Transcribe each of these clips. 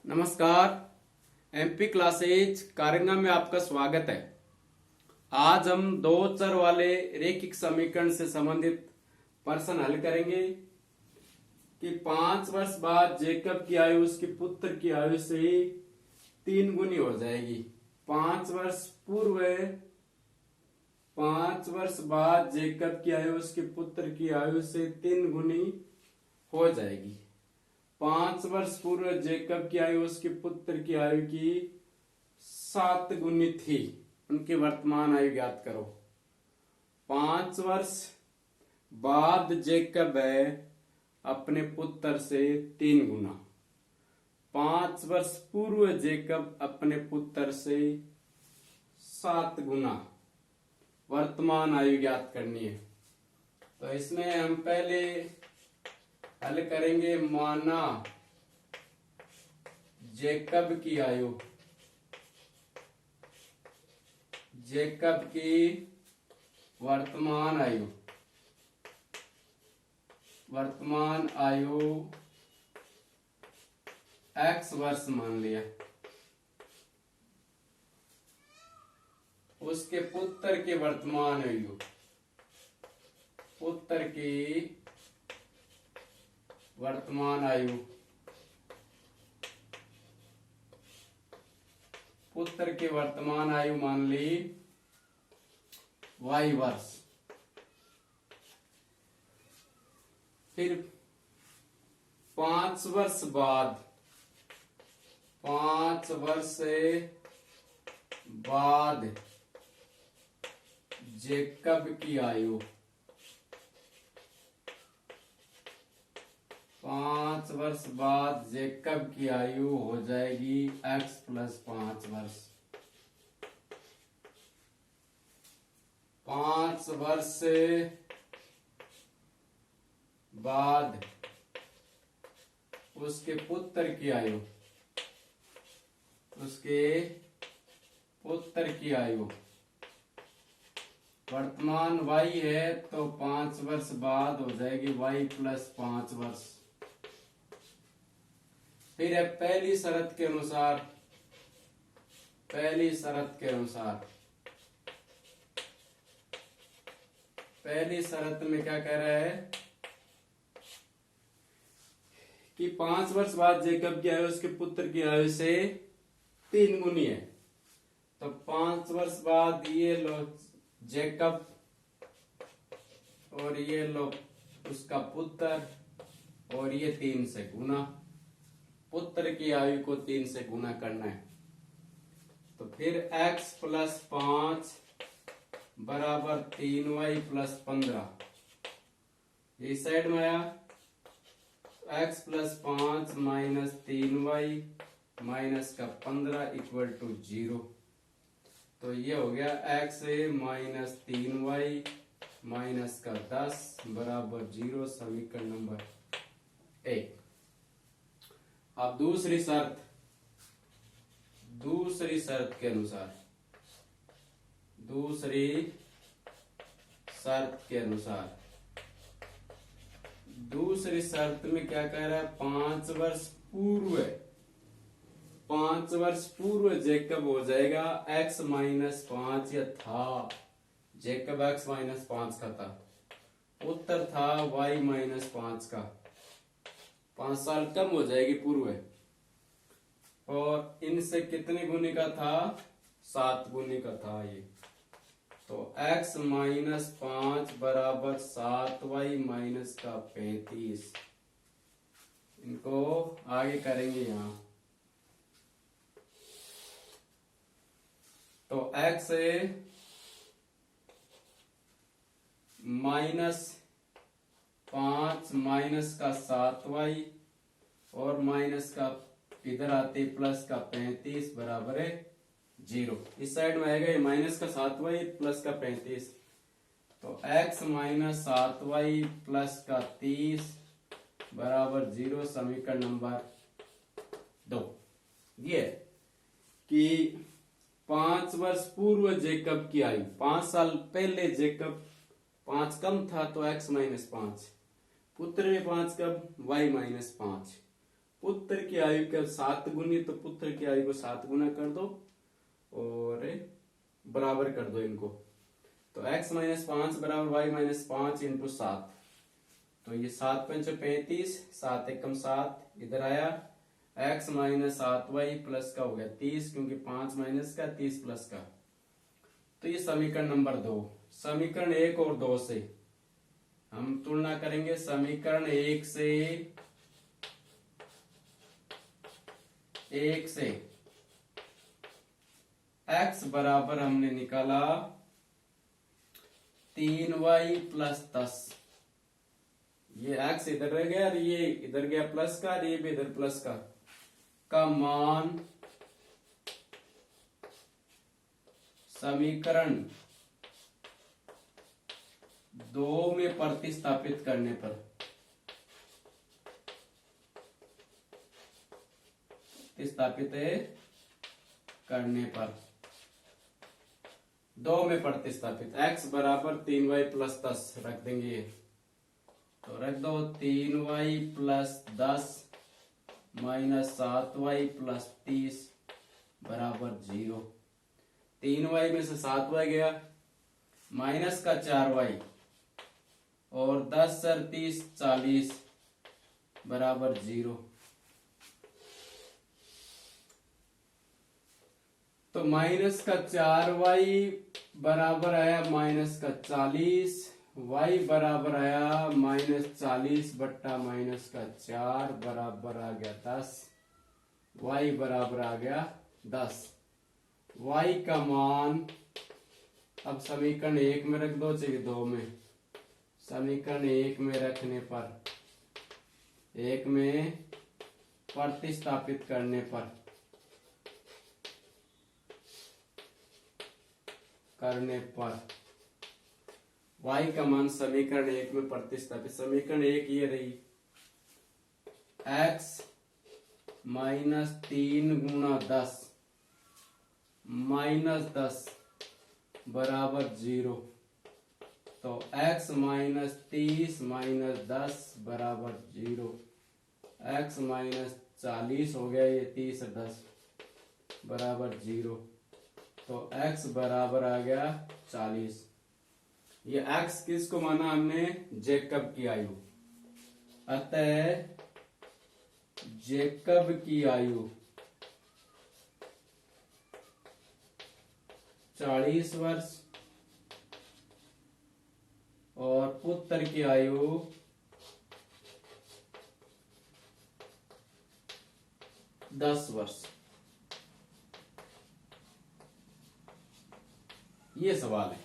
नमस्कार। MP classes Karanga में आपका स्वागत है। आज हम दो चर वाले रैखिक समीकरण से संबंधित प्रश्न हल करेंगे कि 5 वर्ष बाद जेकब की आयु उसके पुत्र की आयु से 3 गुनी हो जाएगी। 5 वर्ष बाद जेकब की आयु उसके पुत्र की आयु से 3 गुनी हो जाएगी। 5 वर्ष पूर्व जेकब की आयु उसके पुत्र की आयु की 7 गुनी थी। उनकी वर्तमान आयु ज्ञात करो। 5 वर्ष बाद जेकब है अपने पुत्र से 3 गुना। 5 वर्ष पूर्व जेकब अपने पुत्र से 7 गुना वर्तमान आयु ज्ञात करनी है। तो इसमें हम पहले हल करेंगे। माना जेकब की आयु, जेकब की वर्तमान आयु, x वर्ष मान लिया। उसके पुत्र की वर्तमान आयु, पुत्र की वर्तमान आयु, पुत्र की वर्तमान आयु मान ली y वर्ष। फिर 5 वर्ष बाद, 5 वर्ष से बाद जेकब की आयु, 5 वर्ष बाद जेकब की आयु हो जाएगी x प्लस 5 वर्ष। 5 वर्ष से बाद उसके पुत्र की आयु, उसके पुत्र की आयु वर्तमान y है तो 5 वर्ष बाद हो जाएगी y प्लस 5 वर्ष। फिर है पहली शर्त के अनुसार, पहली शर्त में क्या कह रहा है कि 5 वर्ष बाद जेकब की आयु उसके पुत्र की आयु से 3 गुनी है। तो 5 वर्ष बाद ये लो जेकब और ये लो उसका पुत्र और ये 3 से गुना, पुत्र की आयु को 3 से गुना करना है। तो फिर x प्लस 5 बराबर 3y प्लस 15। इस साइड में आया x plus 5 minus 3y minus का 15 इक्वल टू 0। तो ये हो गया x माइनस 3y माइनस का 10 बराबर 0। समीकरण नंबर 1। अब दूसरी शर्त के अनुसार, दूसरी शर्त में क्या कह रहा है, 5 वर्ष पूर्व, 5 वर्ष पूर्व जेकब हो जाएगा x माइनस 5। या था जेकब x माइनस 5 का था, उत्तर था y माइनस 5 का। 5 साल कम हो जाएगी पूर्व है। और इनसे कितने गुनी का था, 7 गुनी का था ये। तो x माइनस 5 बराबर 7y माइनस का 35। इनको आगे करेंगे यहां। तो x माइनस 5 माइनस का 7y और माइनस का इधर आते प्लस का 35 बराबर है 0। इस साइड में आएगा ये माइनस का 7y प्लस का 35। तो x माइनस 7y प्लस का 30 बराबर 0। समीकरण नंबर 2 ये कि 5 वर्ष पूर्व जेकब की आयु, 5 साल पहले जेकब 5 कम था तो x माइनस 5, पुत्र में 5 कब y माइनस 5। पुत्र की आयु का 7 गुनी, तो पुत्र की आयु को 7 गुना कर दो और बराबर कर दो इनको। तो x माइनस 5 बराबर y माइनस 5 इंटू 7। तो ये 7 पंच 35, 7 एकम 7 इधर आया, x माइनस 7y प्लस का हो गया 30, क्योंकि 5 माइनस का 30 प्लस का। तो ये समीकरण नंबर 2। समीकरण 1 और 2 से हम तुलना करेंगे। समीकरण 1 से x बराबर हमने निकाला 3y प्लस 10। ये x इधर रह गया और ये इधर गया प्लस का, और ये भी इधर प्लस का मान समीकरण 2 में प्रतिस्थापित करने पर करने पर 2 में प्रतिस्थापित x बराबर 3y प्लस 10 रख देंगे। तो रख दो 3y plus 10 minus 7y plus 30 बराबर 0। 3y में से 7y गया, माइनस का 4y और 10 सर 30 40 बराबर 0। तो माइनस का 4y बराबर आया माइनस का 40, y बराबर आया माइनस 40 बट्टा माइनस का 4 बराबर आ गया 10। y बराबर आ गया 10। y का मान अब समीकरण 1 में रख दो, चाहिए 2 में। समीकरण 1 में रखने पर 1 में प्रतिस्थापित करने पर y का मान समीकरण 1 में प्रतिस्थापित। समीकरण 1 ये रही, x माइनस 3 गुणा 10 माइनस 10 बराबर 0। तो x माइनस 30 माइनस 10 बराबर 0। x माइनस 40 हो गया, ये 30 और 10 बराबर 0। तो x बराबर आ गया 40। ये x किसको माना हमने? जेकब की आयु। अतः जेकब की आयु 40 वर्ष और पुत्र की आयु 10 वर्ष। ये सवाल है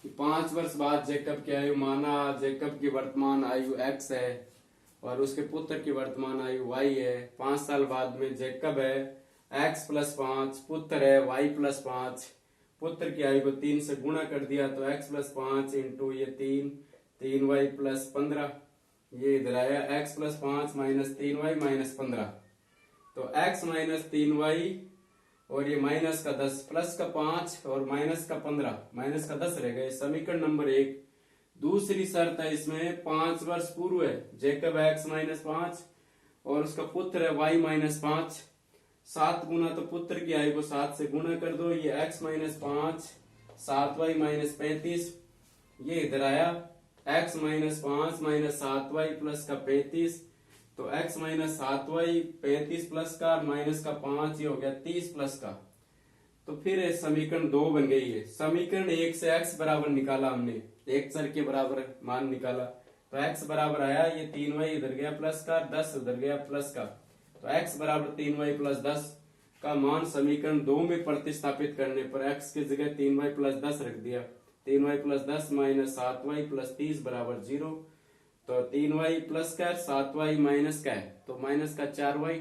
कि 5 वर्ष बाद जेकब की आयु माना, जेकब की वर्तमान आयु x है और उसके पुत्र की वर्तमान आयु y है। 5 साल बाद में जेकब है x प्लस 5, पुत्र है y प्लस 5। पुत्र की आयु को 3 से गुणा कर दिया तो x प्लस 5 इंटू ये 3y प्लस 15। ये इधर आया x plus 5 minus 3y minus 15। तो x माइनस 3y और ये माइनस का 10 प्लस का 5 और माइनस का 15 माइनस का 10 रह गए। समीकरण नंबर 1। दूसरी शर्त है इसमें 5 वर्ष पूर्व है, जेकब x माइनस 5 और उसका पुत्र है y माइनस 5। 7 गुना तो पुत्र की आयु को 7 से गुणा कर दो, ये x माइनस 5 7y माइनस 35। ये इधर आया x minus 5 minus 7y plus का 35। तो x माइनस 7y 35 प्लस का माइनस का 5, ये हो गया 30 प्लस का। तो फिर समीकरण 2 बन गई है। समीकरण 1 से x बराबर निकाला हमने, 1 चर के बराबर मान निकाला। तो x बराबर आया ये 3y इधर गया प्लस का, 10 उधर गया प्लस का। तो x बराबर 3y प्लस 10 का मान समीकरण 2 में प्रतिस्थापित करने पर x की जगह 3y प्लस 10 रख दिया। 3y plus 10 minus 7y plus 30 बराबर 0। तो 3y प्लस का 7y माइनस का है तो माइनस का 4y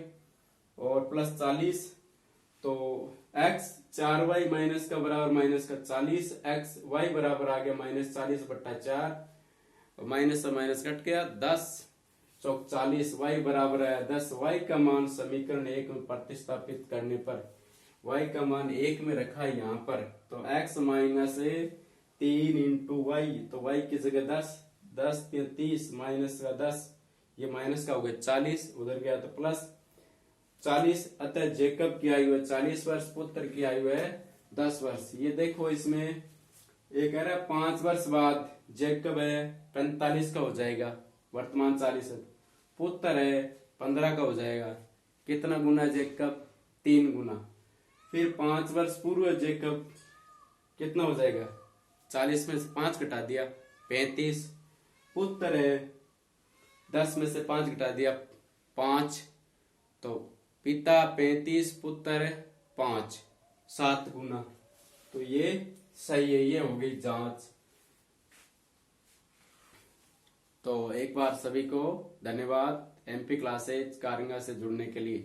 और प्लस 40। तो x 4y माइनस का बराबर माइनस का 40, x y बराबर आ गया माइनस 40 बट्टा 4, माइनस से माइनस कट गया 10 चौक 40, y बराबर आया 10। y का मान समीकरण 1 में प्रतिस्थापित करने पर y का मान 1 में रखा यहाँ पर। तो x माइनस 3 इंटू वाई, तो y की जगह 10 10 30 माइनस का 10, ये माइनस का हो गया 40, उधर गया तो प्लस 40। अतः जेकब की आयु है 40 वर्ष, पुत्र की आयु है 10 वर्ष। ये देखो इसमें ये कह रहा है 5 वर्ष बाद जेकब है 45 का हो जाएगा, वर्तमान 40 है। पुत्र है 15 का हो जाएगा। कितना गुना जेकब? 3 गुना। फिर 5 वर्ष पूर्व जेकब कितना हो जाएगा? 40 में से 5 घटा दिया 35। पुत्र है 10 में से 5 घटा दिया 5, तो पिता 35, पुत्र 5, 7 गुना। तो ये सही है, ये हो गई जांच। तो एक बार सभी को धन्यवाद एमपी क्लासेज कारिंगा से जुड़ने के लिए।